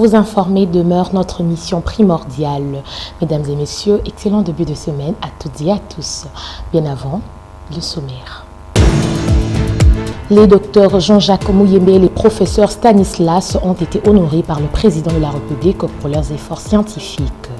Vous informer demeure notre mission primordiale. Mesdames et messieurs, excellent début de semaine à toutes et à tous. Bien avant, le sommaire. Les docteurs Jean-Jacques Mouyembe et les professeurs Stanislas ont été honorés par le président de la République pour leurs efforts scientifiques.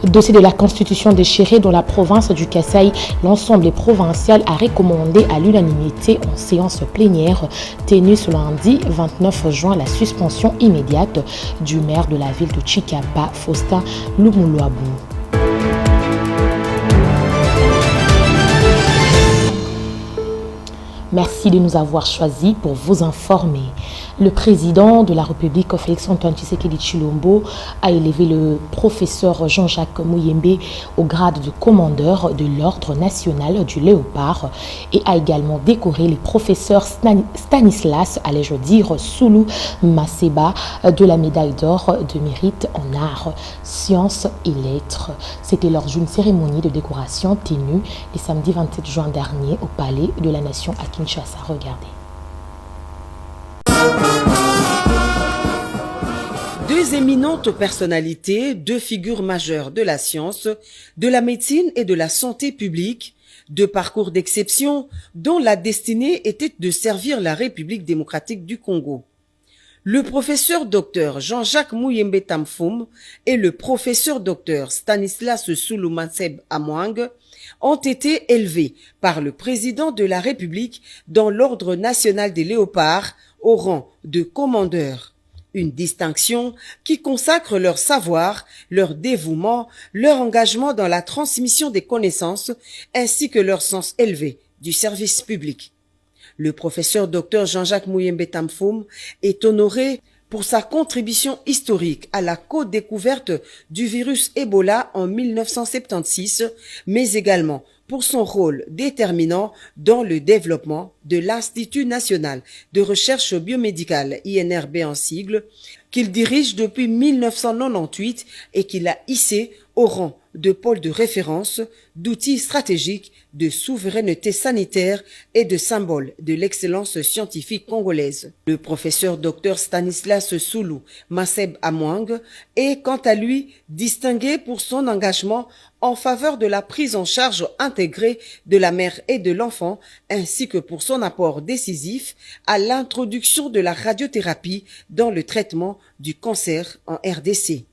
Dossier de la Constitution déchirée dans la province du Kasaï, l'Assemblée provinciale a recommandé à l'unanimité en séance plénière tenue ce lundi 29 juin la suspension immédiate du maire de la ville de Tshikapa, Faustin Lumuluabu. Merci de nous avoir choisis pour vous informer. Le président de la République, Félix-Antoine Tshisekedi Tshilombo, a élevé le professeur Jean-Jacques Mouyembe au grade de commandeur de l'Ordre national du Léopard et a également décoré les professeurs Stanislas, allais-je dire Soulou Maseba, de la médaille d'or de mérite en arts, sciences et lettres. C'était lors d'une cérémonie de décoration tenue le samedi 27 juin dernier au Palais de la Nation à Kinshasa. Regardez. Deux éminentes personnalités, deux figures majeures de la science, de la médecine et de la santé publique, deux parcours d'exception dont la destinée était de servir la République démocratique du Congo. Le professeur docteur Jean-Jacques Mouyembe Tamfoum et le professeur docteur Stanislas Soulou Maseba Amwang ont été élevés par le président de la République dans l'Ordre national des Léopards au rang de commandeur. Une distinction qui consacre leur savoir, leur dévouement, leur engagement dans la transmission des connaissances ainsi que leur sens élevé du service public. Le professeur Dr Jean-Jacques Mouyembe Tamfoum est honoré pour sa contribution historique à la co-découverte du virus Ebola en 1976, mais également pour son rôle déterminant dans le développement de l'Institut national de recherche biomédicale, INRB en sigle, qu'il dirige depuis 1998 et qu'il a hissé au rang de pôle de référence, d'outils stratégiques, de souveraineté sanitaire et de symbole de l'excellence scientifique congolaise. Le professeur Dr Stanislas Soulou Maseba Amwang est quant à lui distingué pour son engagement en faveur de la prise en charge intégrée de la mère et de l'enfant, ainsi que pour son apport décisif à l'introduction de la radiothérapie dans le traitement du cancer en RDC.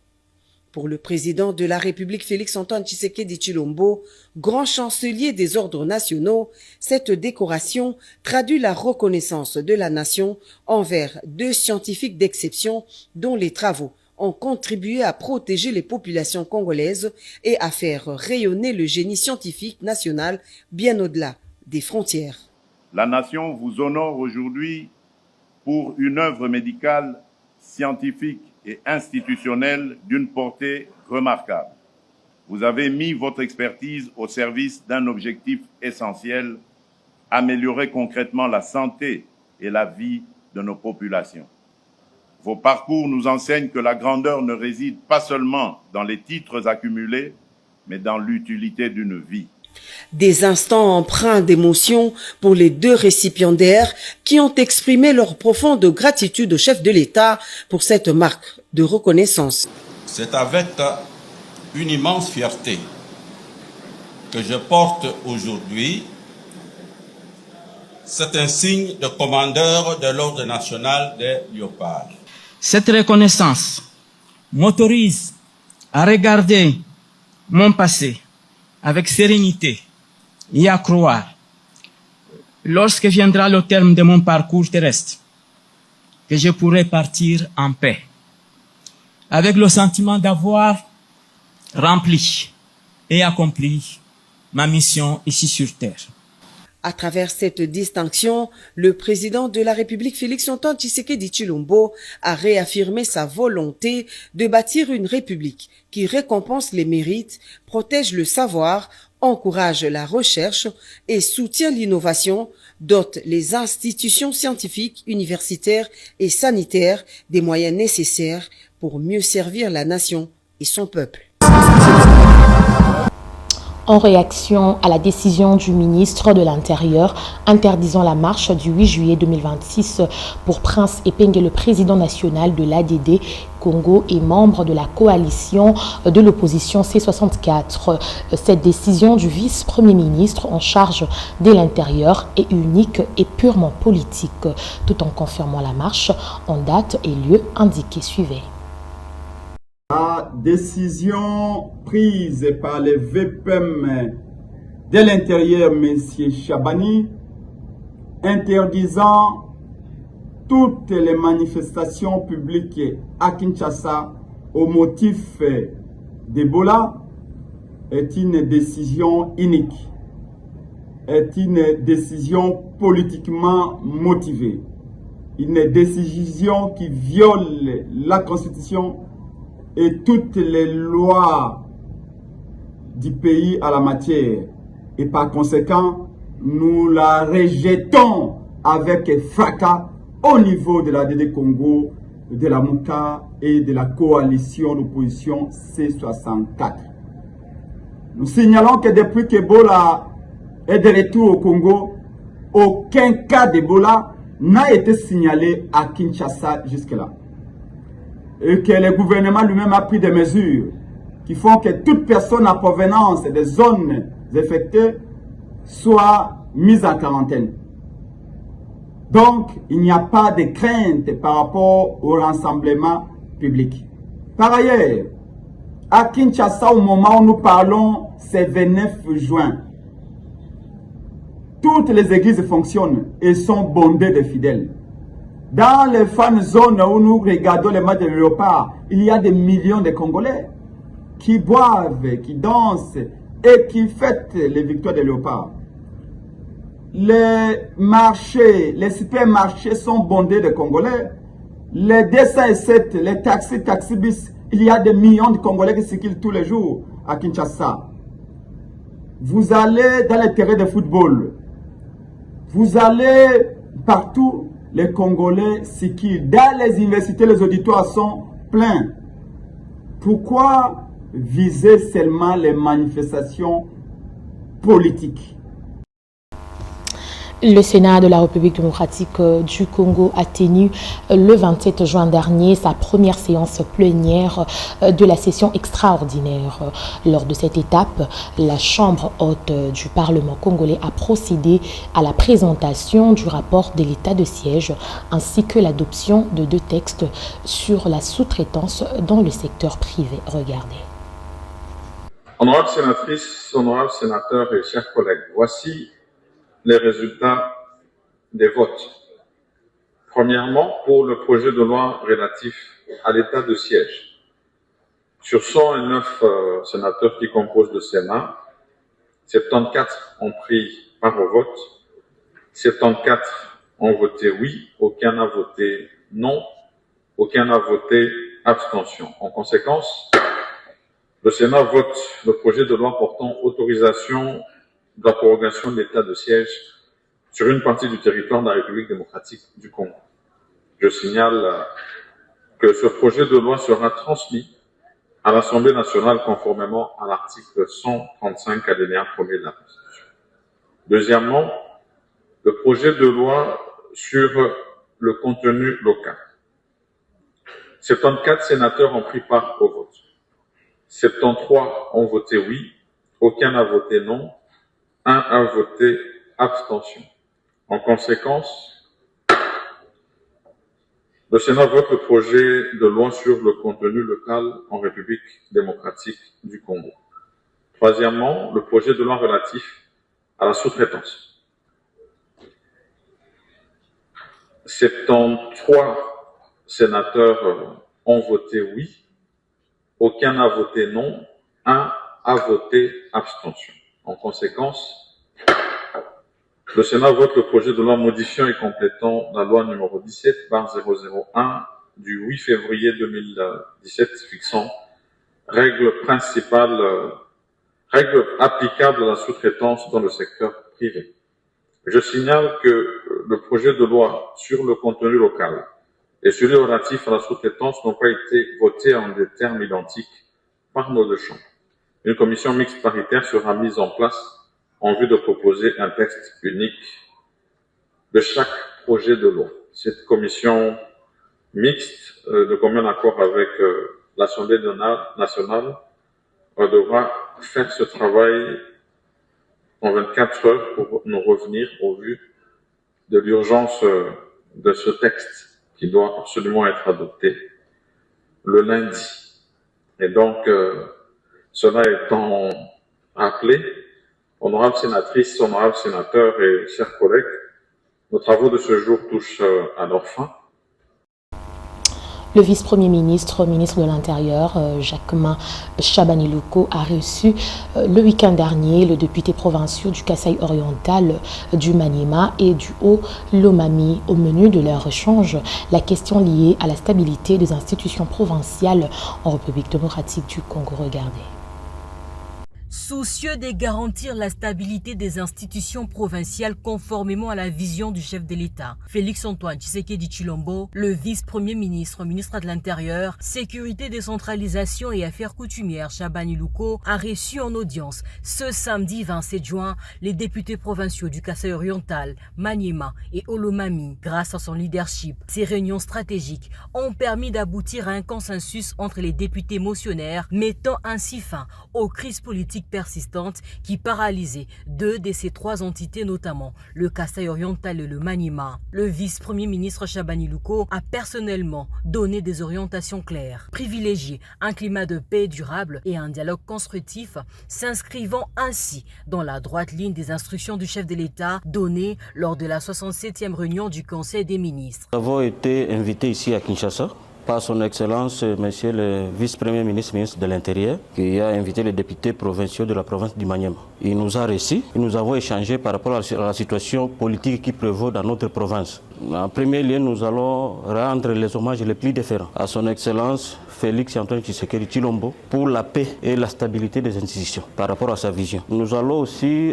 Pour le président de la République Félix-Antoine Tshisekedi Tshilombo, grand chancelier des ordres nationaux, cette décoration traduit la reconnaissance de la nation envers deux scientifiques d'exception dont les travaux ont contribué à protéger les populations congolaises et à faire rayonner le génie scientifique national bien au-delà des frontières. La nation vous honore aujourd'hui pour une œuvre médicale, scientifique et institutionnelle d'une portée remarquable. Vous avez mis votre expertise au service d'un objectif essentiel, améliorer concrètement la santé et la vie de nos populations. Vos parcours nous enseignent que la grandeur ne réside pas seulement dans les titres accumulés, mais dans l'utilité d'une vie. Des instants empreints d'émotion pour les deux récipiendaires qui ont exprimé leur profonde gratitude au chef de l'État pour cette marque de reconnaissance. C'est avec une immense fierté que je porte aujourd'hui cet insigne de commandeur de l'Ordre national des Léopards. Cette reconnaissance m'autorise à regarder mon passé avec sérénité et à croire, lorsque viendra le terme de mon parcours terrestre, que je pourrai partir en paix, avec le sentiment d'avoir rempli et accompli ma mission ici sur Terre. À travers cette distinction, le président de la République Félix-Antoine Tshisekedi Tshilombo a réaffirmé sa volonté de bâtir une République qui récompense les mérites, protège le savoir, encourage la recherche et soutient l'innovation, dote les institutions scientifiques, universitaires et sanitaires des moyens nécessaires pour mieux servir la nation et son peuple. En réaction à la décision du ministre de l'Intérieur interdisant la marche du 8 juillet 2026 pour Prince Epenge, le président national de l'ADD Congo et membre de la coalition de l'opposition C64. Cette décision du vice-premier ministre en charge de l'Intérieur est unique et purement politique, tout en confirmant la marche en date et lieu indiqués. Suivez. La décision prise par le VPM de l'Intérieur, M. Chabani, interdisant toutes les manifestations publiques à Kinshasa au motif d'Ebola est une décision unique, est une décision politiquement motivée, une décision qui viole la Constitution et toutes les lois du pays à la matière. Et par conséquent, nous la rejetons avec fracas au niveau de la DD Congo, de la MOUCA et de la coalition d'opposition C64. Nous signalons que depuis qu'Ebola est de retour au Congo, aucun cas d'Ebola n'a été signalé à Kinshasa jusque-là. Et que le gouvernement lui-même a pris des mesures qui font que toute personne en provenance des zones affectées soit mise en quarantaine. Donc, il n'y a pas de crainte par rapport au rassemblement public. Par ailleurs, à Kinshasa, au moment où nous parlons, c'est 29 juin. Toutes les églises fonctionnent et sont bondées de fidèles. Dans les fan zones où nous regardons les matchs de Léopard, il y a des millions de Congolais qui boivent, qui dansent et qui fêtent les victoires de Léopard. Les marchés, les supermarchés sont bondés de Congolais. Les 207, les taxis-bis, il y a des millions de Congolais qui circulent tous les jours à Kinshasa. Vous allez dans les terrains de football. Vous allez partout, les Congolais circulent. Dans les universités, les auditoires sont pleins. Pourquoi viser seulement les manifestations politiques? Le Sénat de la République démocratique du Congo a tenu le 27 juin dernier sa première séance plénière de la session extraordinaire. Lors de cette étape, la Chambre haute du Parlement congolais a procédé à la présentation du rapport de l'état de siège ainsi que l'adoption de 2 textes sur la sous-traitance dans le secteur privé. Regardez. Honorables sénatrices, honorables sénateurs et chers collègues, voici les résultats des votes. Premièrement, pour le projet de loi relatif à l'état de siège. Sur 109 sénateurs qui composent le Sénat, 74 ont pris part au vote, 74 ont voté oui, aucun n'a voté non, aucun n'a voté abstention. En conséquence, le Sénat vote le projet de loi portant autorisation de la prorogation de l'état de siège sur une partie du territoire de la République démocratique du Congo. Je signale que ce projet de loi sera transmis à l'Assemblée nationale conformément à l'article 135 alinéa 1er de la Constitution. Deuxièmement, le projet de loi sur le contenu local. 74 sénateurs ont pris part au vote. 73 ont voté oui, aucun n'a voté non, 1 a voté abstention. En conséquence, le Sénat vote le projet de loi sur le contenu local en République démocratique du Congo. Troisièmement, le projet de loi relatif à la sous-traitance. 73 sénateurs ont voté oui, aucun n'a voté non, 1 a voté abstention. En conséquence, le Sénat vote le projet de loi modifiant et complétant la loi numéro 17/001 du 8 février 2017 fixant règles applicables à la sous-traitance dans le secteur privé. Je signale que le projet de loi sur le contenu local et celui relatif à la sous-traitance n'ont pas été votés en des termes identiques par nos 2 chambres. une commission mixte paritaire sera mise en place en vue de proposer un texte unique de chaque projet de loi. Cette commission mixte, de commun accord avec l'Assemblée nationale, devra faire ce travail en 24 heures pour nous revenir au vu de l'urgence de ce texte qui doit absolument être adopté le lundi. Et donc, cela étant rappelé, honorables sénatrices, honorables sénateurs et chers collègues, nos travaux de ce jour touchent à leur fin. Le vice-premier ministre, ministre de l'Intérieur, Jacquemain Chabani-Louko, a reçu le week-end dernier le député provincial du Kasaï oriental, du Maniema et du Haut-Lomami. Au menu de leur échange, la question liée à la stabilité des institutions provinciales en République démocratique du Congo. Regardez. Soucieux de garantir la stabilité des institutions provinciales conformément à la vision du chef de l'État, Félix-Antoine Tshisekedi Tshilombo, le vice-premier ministre, ministre de l'Intérieur, Sécurité, décentralisation et affaires coutumières, Chabani-Louko, a reçu en audience ce samedi 27 juin les députés provinciaux du Kasaï oriental, Maniema et Haut-Lomami. Grâce à son leadership, ces réunions stratégiques ont permis d'aboutir à un consensus entre les députés motionnaires, mettant ainsi fin aux crises politiques persistantes qui paralysaient deux de ces trois entités, notamment le Kasaï oriental et le Maniema. Le vice-premier ministre Chabani-Louko a personnellement donné des orientations claires, privilégier un climat de paix durable et un dialogue constructif, s'inscrivant ainsi dans la droite ligne des instructions du chef de l'État données lors de la 67e réunion du Conseil des ministres. Nous avons été invités ici à Kinshasa par son Excellence, Monsieur le Vice-Premier ministre, ministre de l'Intérieur, qui a invité les députés provinciaux de la province du Maniema. Il nous a reçus et nous avons échangé par rapport à la situation politique qui prévaut dans notre province. En premier lieu, nous allons rendre les hommages les plus différents à son Excellence Félix-Antoine Tshisekedi Tshilombo pour la paix et la stabilité des institutions par rapport à sa vision. Nous allons aussi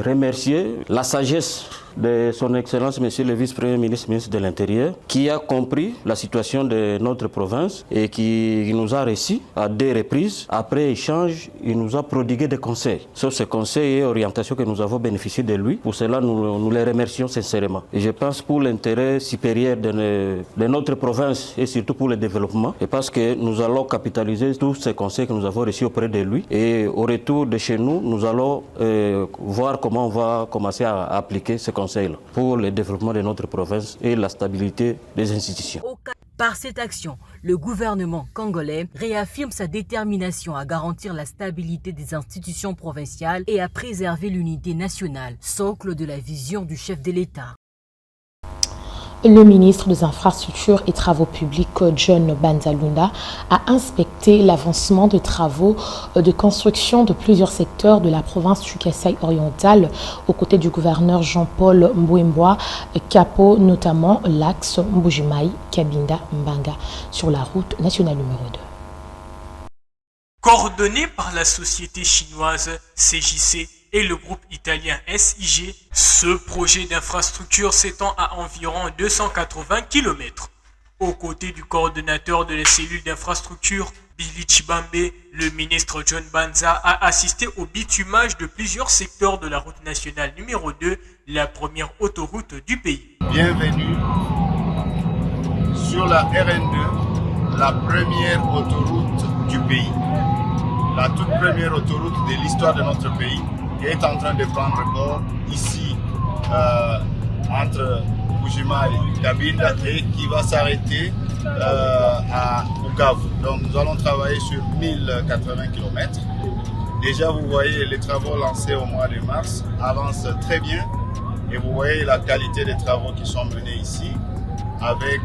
remercier la sagesse de son Excellence, Monsieur le Vice-Premier ministre, ministre de l'Intérieur, qui a compris la situation de notre province et qui nous a reçus à 2 reprises. Après échange, il nous a prodigué des conseils. Sur ces conseils et orientations que nous avons bénéficié de lui, pour cela, nous les remercions sincèrement. Et je pense pour l'intérêt supérieur de notre province et surtout pour le développement, et parce que nous allons capitaliser tous ces conseils que nous avons reçus auprès de lui. Et au retour de chez nous, nous allons voir comment on va commencer à appliquer ces conseils pour le développement de notre province et la stabilité des institutions. Par cette action, le gouvernement congolais réaffirme sa détermination à garantir la stabilité des institutions provinciales et à préserver l'unité nationale, socle de la vision du chef de l'État. Le ministre des Infrastructures et Travaux publics, John Banzalunda, a inspecté l'avancement de travaux de construction de plusieurs secteurs de la province du Kasaï oriental aux côtés du gouverneur Jean-Paul Mbouemboa Kapo, notamment l'axe Mbujimaï-Kabinda-Mbanga sur la route nationale numéro 2. Coordonné par la société chinoise CJC et le groupe italien SIG, ce projet d'infrastructure s'étend à environ 280 km. Aux côtés du coordonnateur de la cellule d'infrastructure, Billy Chibambe, le ministre John Banza a assisté au bitumage de plusieurs secteurs de la route nationale numéro 2, la première autoroute du pays. Bienvenue sur la RN2, la première autoroute du pays. La toute première autoroute de l'histoire de notre pays qui est en train de prendre corps ici entre Mbujimaï et Kabinda et qui va s'arrêter à Bukavu. Donc nous allons travailler sur 1080 km. Déjà vous voyez les travaux lancés au mois de mars avancent très bien et vous voyez la qualité des travaux qui sont menés ici avec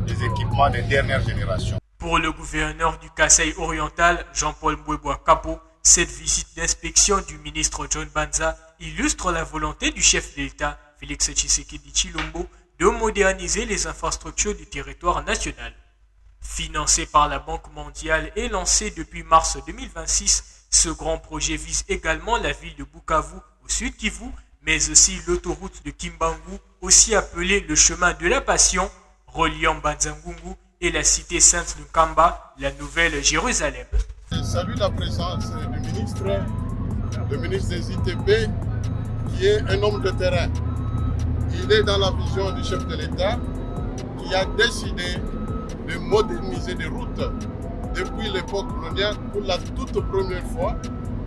des équipements de dernière génération. Pour le gouverneur du Kasaï oriental, Jean-Paul Mbouemboa Kapo, cette visite d'inspection du ministre John Banza illustre la volonté du chef de l'État, Félix Tshisekedi Tshilombo, de moderniser les infrastructures du territoire national. Financé par la Banque mondiale et lancé depuis mars 2026, ce grand projet vise également la ville de Bukavu au sud Kivu, mais aussi l'autoroute de Kimbangu, aussi appelée le chemin de la Passion, reliant Banzangungu et la cité sainte de Kamba, la Nouvelle Jérusalem. Je salue la présence du ministre des ITP, qui est un homme de terrain. Il est dans la vision du chef de l'État qui a décidé de moderniser des routes depuis l'époque coloniale. Pour la toute première fois,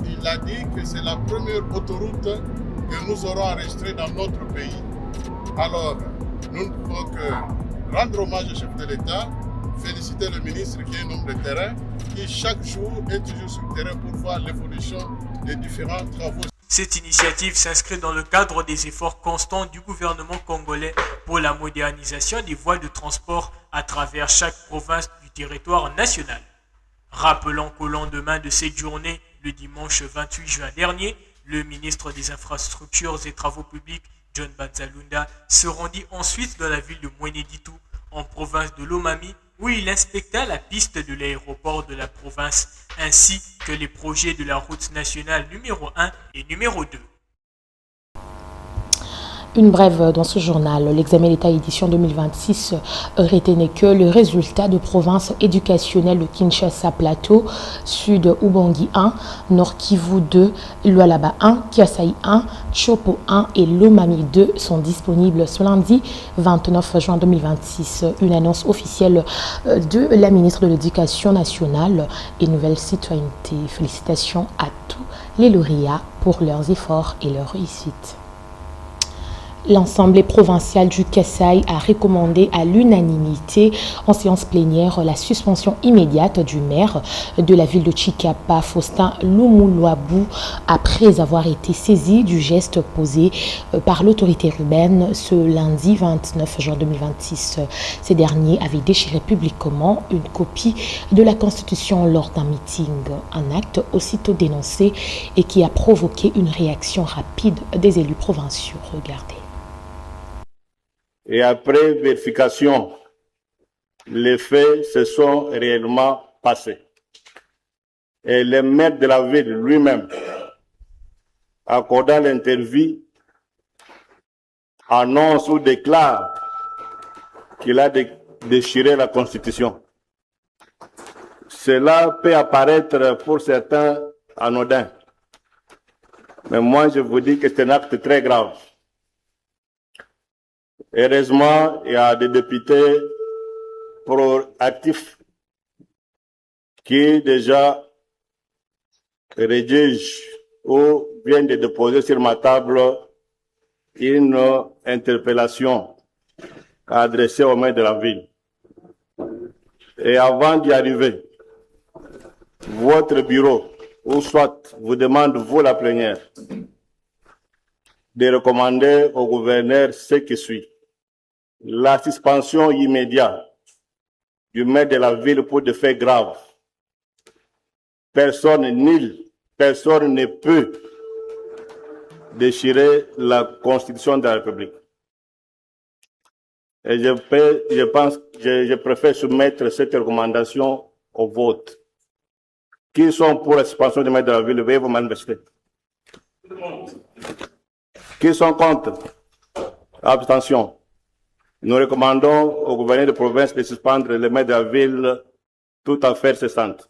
il a dit que c'est la première autoroute que nous aurons enregistrée dans notre pays. Alors, nous ne pouvons que rendre hommage au chef de l'État, féliciter le ministre qui est un homme de terrain, qui chaque jour est toujours sur le terrain pour voir l'évolution des différents travaux. Cette initiative s'inscrit dans le cadre des efforts constants du gouvernement congolais pour la modernisation des voies de transport à travers chaque province du territoire national. Rappelons qu'au lendemain de cette journée, le dimanche 28 juin dernier, le ministre des Infrastructures et Travaux publics, John Banzalunda, se rendit ensuite dans la ville de Mweneditu, en province de Lomami, où il inspecta la piste de l'aéroport de la province, ainsi que les projets de la route nationale numéro 1 et numéro 2. Une brève dans ce journal. L'examen d'État édition 2026 retenait que le résultat de province éducationnelle de Kinshasa Plateau, Sud Ubangi 1, Nord Kivu 2, Lualaba 1, Kiasai 1, Chopo 1 et Lomami 2 sont disponibles ce lundi 29 juin 2026. Une annonce officielle de la ministre de l'Éducation nationale et Nouvelle Citoyenneté. Félicitations à tous les lauréats pour leurs efforts et leur réussite. L'Assemblée provinciale du Kasaï a recommandé à l'unanimité en séance plénière la suspension immédiate du maire de la ville de Chikapa, Faustin Lumuluabu, après avoir été saisi du geste posé par l'autorité urbaine ce lundi 29 juin 2026. Ces derniers avaient déchiré publiquement une copie de la Constitution lors d'un meeting, un acte aussitôt dénoncé et qui a provoqué une réaction rapide des élus provinciaux. Regardez. Et après vérification, les faits se sont réellement passés. Et le maire de la ville lui-même, accordant l'interview, annonce ou déclare qu'il a déchiré la Constitution. Cela peut apparaître pour certains anodin. Mais moi, je vous dis que c'est un acte très grave. Heureusement, il y a des députés proactifs qui déjà rédigent ou viennent de déposer sur ma table une interpellation adressée au maire de la ville. Et avant d'y arriver, votre bureau, ou soit vous demande, vous la plénière, de recommander au gouverneur ce qui suit. La suspension immédiate du maire de la ville pour des faits graves. Personne ne peut déchirer la Constitution de la République. Et je préfère soumettre cette recommandation au vote. Qui sont pour la suspension du maire de la ville? Veuillez vous manifester. Qui sont contre? Abstention. Nous recommandons au gouverneur de province de suspendre le maire de la ville toute affaire cessante.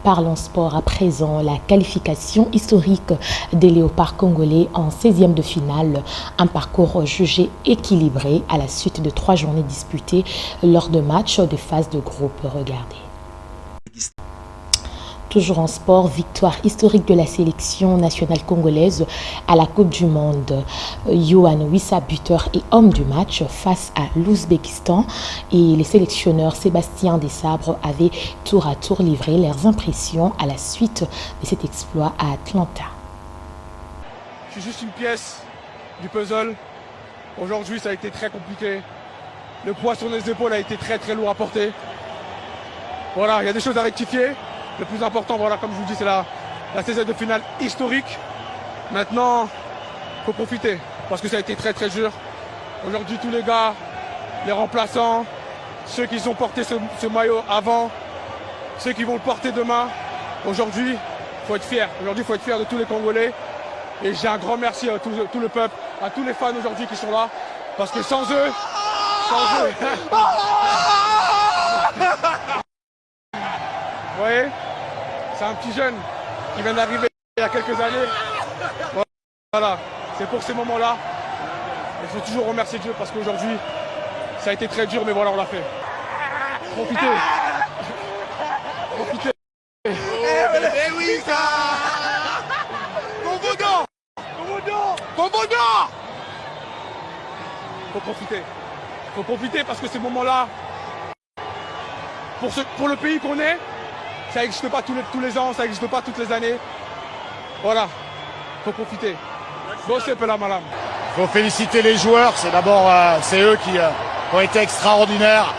Parlons sport à présent. La qualification historique des léopards congolais en 16e de finale. Un parcours jugé équilibré à la suite de 3 journées disputées lors de matchs de phase de groupe. Regardez. Toujours en sport, victoire historique de la sélection nationale congolaise à la Coupe du Monde. Yohan Wissa, buteur et homme du match face à l'Ouzbékistan, et les sélectionneurs Sébastien Desabre avaient tour à tour livré leurs impressions à la suite de cet exploit à Atlanta. Je suis juste une pièce du puzzle. Aujourd'hui, ça a été très compliqué. Le poids sur les épaules a été très lourd à porter. Voilà, il y a des choses à rectifier. Le plus important, voilà, comme je vous dis, c'est la 16e de finale historique. Maintenant, il faut profiter parce que ça a été très dur. Aujourd'hui, tous les gars, les remplaçants, ceux qui ont porté ce maillot avant, ceux qui vont le porter demain, aujourd'hui, il faut être fier. Aujourd'hui, il faut être fier de tous les Congolais. Et j'ai un grand merci à tout le peuple, à tous les fans aujourd'hui qui sont là. Parce que sans eux, Vous voyez, c'est un petit jeune qui vient d'arriver il y a quelques années. Voilà, c'est pour ces moments-là. Il faut toujours remercier Dieu parce qu'aujourd'hui, ça a été très dur, mais voilà, on l'a fait. Profitez. Profitez. Eh oui, ça. Commandant. Faut profiter. Faut profiter parce que ces moments-là, pour le pays qu'on est, ça n'existe pas tous les ans, ça n'existe pas toutes les années. Voilà, faut profiter. Bossez peu la malade. Il faut féliciter les joueurs. C'est d'abord c'est eux qui ont été extraordinaires.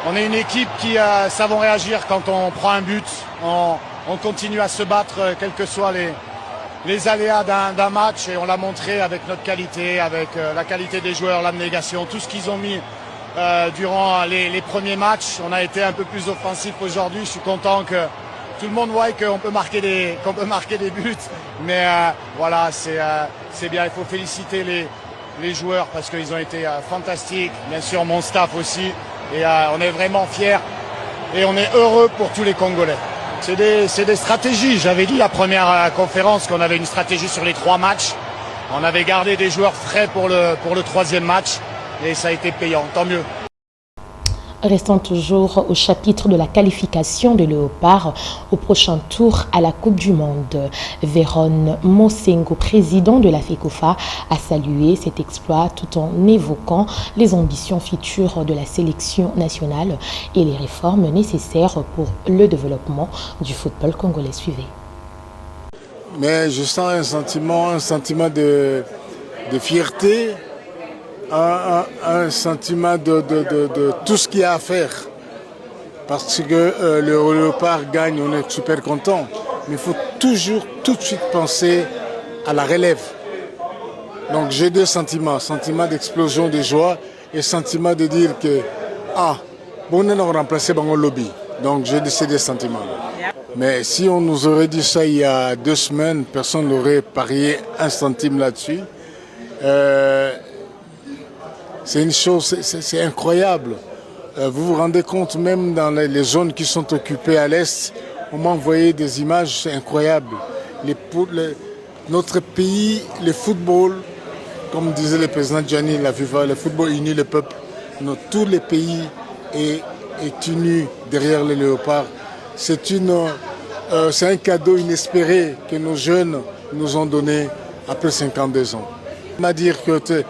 On est une équipe qui savons réagir quand on prend un but. On continue à se battre, quels que soient les aléas d'un match. Et on l'a montré avec notre qualité, avec la qualité des joueurs, l'abnégation, tout ce qu'ils ont mis durant les premiers matchs. On a été un peu plus offensif aujourd'hui. Je suis content que tout le monde voit qu'on peut marquer des buts. Mais voilà, c'est bien. Il faut féliciter les joueurs parce qu'ils ont été fantastiques. Bien sûr, mon staff aussi. Et on est vraiment fiers et on est heureux pour tous les Congolais. C'est des stratégies. J'avais dit la première conférence qu'on avait une stratégie sur les 3 matchs. On avait gardé des joueurs frais pour le 3e match et ça a été payant. Tant mieux. Restons toujours au chapitre de la qualification de Léopard au prochain tour à la Coupe du Monde. Véron Mosengo, président de la FECOFA, a salué cet exploit tout en évoquant les ambitions futures de la sélection nationale et les réformes nécessaires pour le développement du football congolais. Suivez. Mais je sens un sentiment de fierté. Un sentiment de tout ce qu'il y a à faire. Parce que le Léopard gagne, on est super content. Mais il faut toujours tout de suite penser à la relève. Donc j'ai 2 sentiments. Sentiment d'explosion de joie et sentiment de dire que bon, on a remplacé Bango Lobby. Donc j'ai ces 2 sentiments. Mais si on nous aurait dit ça il y a 2 semaines, personne n'aurait parié un centime là-dessus. C'est une chose, c'est incroyable. Vous vous rendez compte, même dans les zones qui sont occupées à l'Est, on m'a envoyé des images, c'est incroyable. Notre pays, le football, comme disait le président Gianni, la FIFA, le football unit le peuple. Tous les pays est uni derrière les léopards. C'est un cadeau inespéré que nos jeunes nous ont donné après 52 ans. On va dire que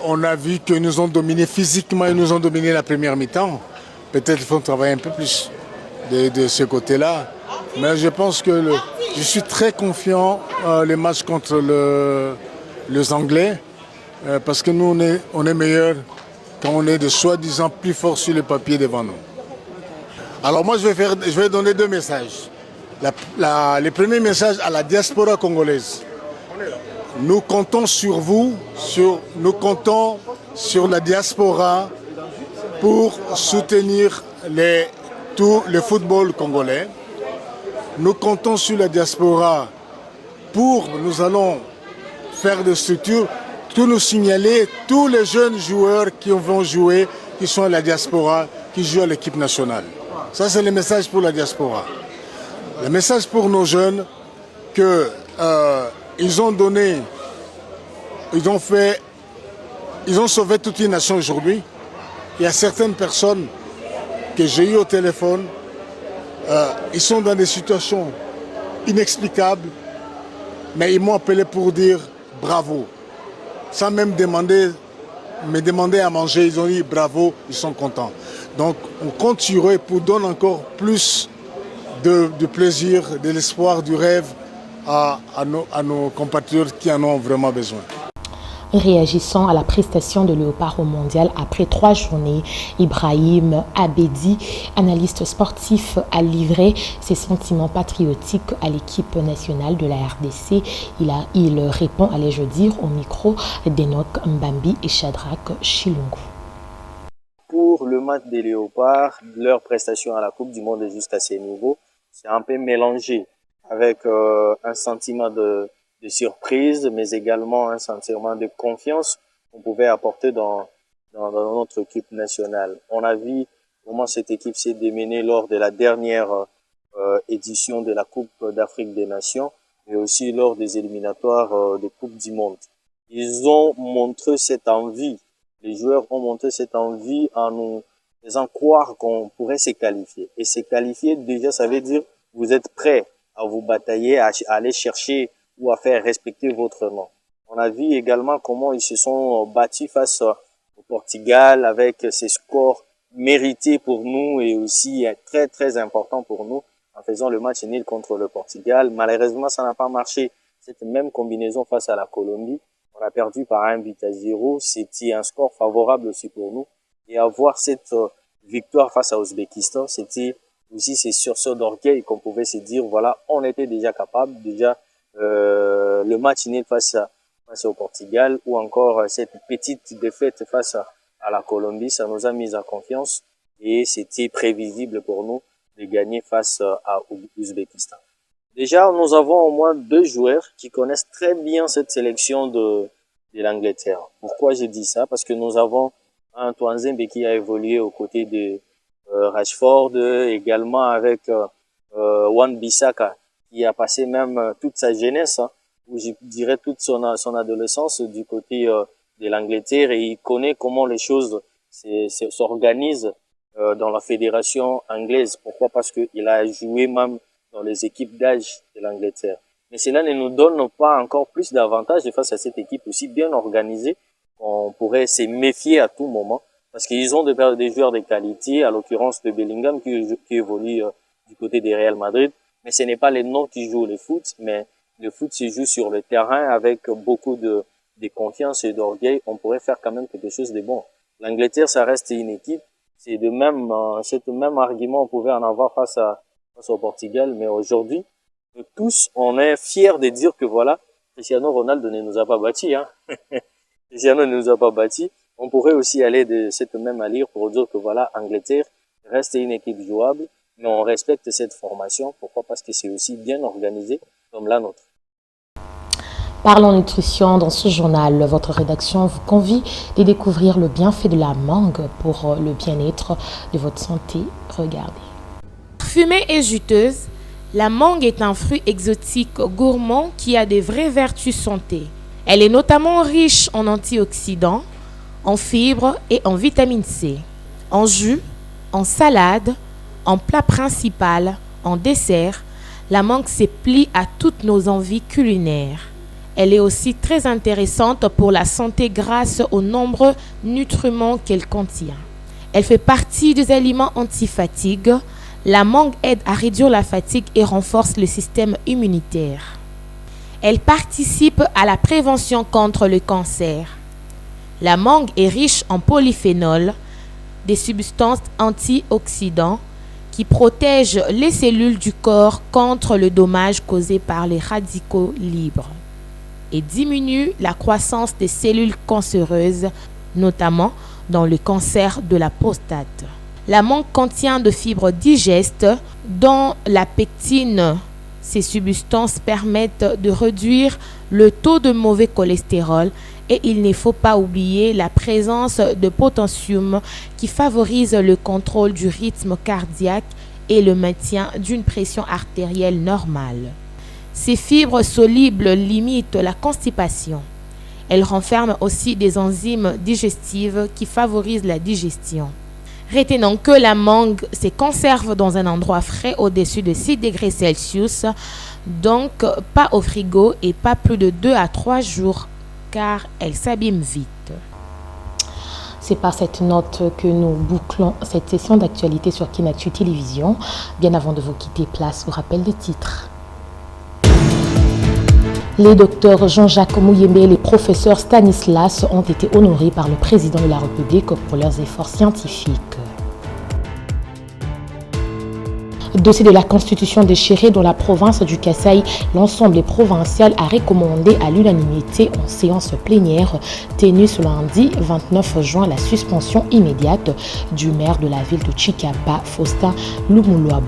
on a vu qu'ils nous ont dominés physiquement, ils nous ont dominé la première mi-temps. Peut-être qu'il faut travailler un peu plus de ce côté-là. Mais je pense que je suis très confiant les matchs contre les Anglais parce que nous, on est meilleurs quand on est de soi-disant plus forts sur le papier devant nous. Alors moi, je vais donner 2 messages. Le premier message à la diaspora congolaise. Nous comptons sur vous, nous comptons sur la diaspora pour soutenir tout le football congolais. Nous comptons sur la diaspora nous allons faire des structures, tout nous signaler, tous les jeunes joueurs qui vont jouer, qui sont à la diaspora, qui jouent à l'équipe nationale. Ça, c'est le message pour la diaspora. Le message pour nos jeunes, ils ont sauvé toute une nation aujourd'hui. Il y a certaines personnes que j'ai eues au téléphone, ils sont dans des situations inexplicables, mais ils m'ont appelé pour dire bravo. Sans même me demander à manger, ils ont dit bravo, ils sont contents. Donc on compte sur eux pour donner encore plus de plaisir, de l'espoir, du rêve à nos compatriotes qui en ont vraiment besoin. Réagissant à la prestation de Léopard au mondial après 3 journées, Ibrahim Abedi, analyste sportif, a livré ses sentiments patriotiques à l'équipe nationale de la RDC. Il répond, allais-je dire, au micro d'Enoch Mbambi et Shadrach Chilungu. Pour le match des Léopards, leur prestation à la Coupe du Monde est juste à ces niveaux. C'est un peu mélangé avec un sentiment de surprise, mais également un sentiment de confiance qu'on pouvait apporter dans dans notre équipe nationale. On a vu comment cette équipe s'est démenée lors de la dernière édition de la Coupe d'Afrique des Nations, mais aussi lors des éliminatoires de Coupe du Monde. Ils ont montré cette envie, les joueurs ont montré cette envie en nous faisant croire qu'on pourrait se qualifier. Et se qualifier, déjà, ça veut dire vous êtes prêts à vous batailler, à aller chercher ou à faire respecter votre nom. On a vu également comment ils se sont battus face au Portugal avec ces scores mérités pour nous et aussi très très importants pour nous en faisant le match nul contre le Portugal. Malheureusement, ça n'a pas marché. Cette même combinaison face à la Colombie, on a perdu par 1-0. C'était un score favorable aussi pour nous. Et avoir cette victoire face à l'Ouzbékistan, c'était aussi ces sursauts d'orgueil qu'on pouvait se dire, voilà, on était déjà capable. Déjà, le match nul face au Portugal ou encore cette petite défaite face à la Colombie, ça nous a mis en confiance et c'était prévisible pour nous de gagner face à l'Ouzbékistan. Déjà, nous avons au moins 2 joueurs qui connaissent très bien cette sélection de l'Angleterre. Pourquoi j'ai dit ça? Parce que nous avons un Twanzembe qui a évolué aux côtés de Rashford, également avec Wan-Bissaka, qui a passé même toute sa jeunesse, ou je dirais toute son adolescence du côté de l'Angleterre, et il connaît comment les choses s'organisent dans la fédération anglaise. Pourquoi? Parce qu'il a joué même dans les équipes d'âge de l'Angleterre. Mais cela ne nous donne pas encore plus d'avantages face à cette équipe aussi bien organisée qu'on pourrait se méfier à tout moment, parce qu'ils ont des joueurs de qualité, à l'occurrence de Bellingham qui évolue du côté des Real Madrid. Mais ce n'est pas les noms qui jouent le foot, mais le foot se joue sur le terrain avec beaucoup de confiance et d'orgueil. On pourrait faire quand même quelque chose de bon. L'Angleterre, ça reste une équipe. C'est de même, cet même argument on pouvait en avoir face au Portugal, mais aujourd'hui, tous, on est fiers de dire que voilà, Cristiano Ronaldo ne nous a pas battus, hein. Cristiano ne nous a pas battus. On pourrait aussi aller de cette même allure pour dire que voilà, Angleterre reste une équipe jouable, mais on respecte cette formation. Pourquoi? Parce que c'est aussi bien organisé comme la nôtre. Parlons nutrition dans ce journal. Votre rédaction vous convie de découvrir le bienfait de la mangue pour le bien-être de votre santé. Regardez. Fumée et juteuse, la mangue est un fruit exotique gourmand qui a de vraies vertus santé. Elle est notamment riche en antioxydants, en fibres et en vitamine C. En jus, en salade, en plat principal, en dessert, la mangue se plie à toutes nos envies culinaires. Elle est aussi très intéressante pour la santé grâce aux nombreux nutriments qu'elle contient. Elle fait partie des aliments anti-fatigue. La mangue aide à réduire la fatigue et renforce le système immunitaire. Elle participe à la prévention contre le cancer. La mangue est riche en polyphénols, des substances antioxydants qui protègent les cellules du corps contre le dommage causé par les radicaux libres et diminue la croissance des cellules cancéreuses, notamment dans le cancer de la prostate. La mangue contient de fibres digestes, dont la pectine. Ces substances permettent de réduire le taux de mauvais cholestérol et il ne faut pas oublier la présence de potassium qui favorise le contrôle du rythme cardiaque et le maintien d'une pression artérielle normale. Ces fibres solubles limitent la constipation. Elles renferment aussi des enzymes digestives qui favorisent la digestion. Retenons que la mangue se conserve dans un endroit frais au-dessus de 6 degrés Celsius, donc pas au frigo et pas plus de 2 à 3 jours car elle s'abîme vite. C'est par cette note que nous bouclons cette session d'actualité sur Kinactu Télévision. Bien avant de vous quitter, place au rappel des titres. Les docteurs Jean-Jacques Mouyembe et les professeurs Stanislas ont été honorés par le président de la République pour leurs efforts scientifiques. Dossier de la Constitution déchirée dans la province du Kasaï, l'Assemblée provinciale a recommandé à l'unanimité en séance plénière tenue ce lundi 29 juin la suspension immédiate du maire de la ville de Chikapa, Faustin Lumuluabu.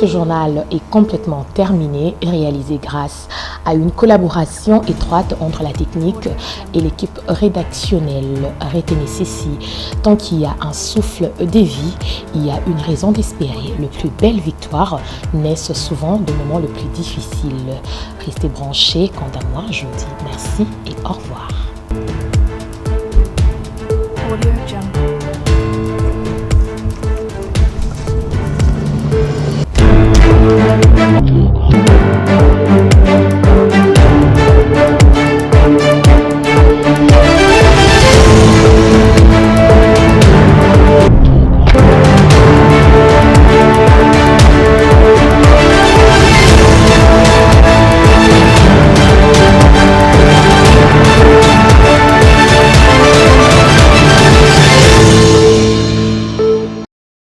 Ce journal est complètement terminé, réalisé grâce à une collaboration étroite entre la technique et l'équipe rédactionnelle. Retenez ceci, tant qu'il y a un souffle de vie, il y a une raison d'espérer. Les plus belles victoires naissent souvent des moments les plus difficiles. Restez branchés. Quant à moi, je vous dis merci et au revoir.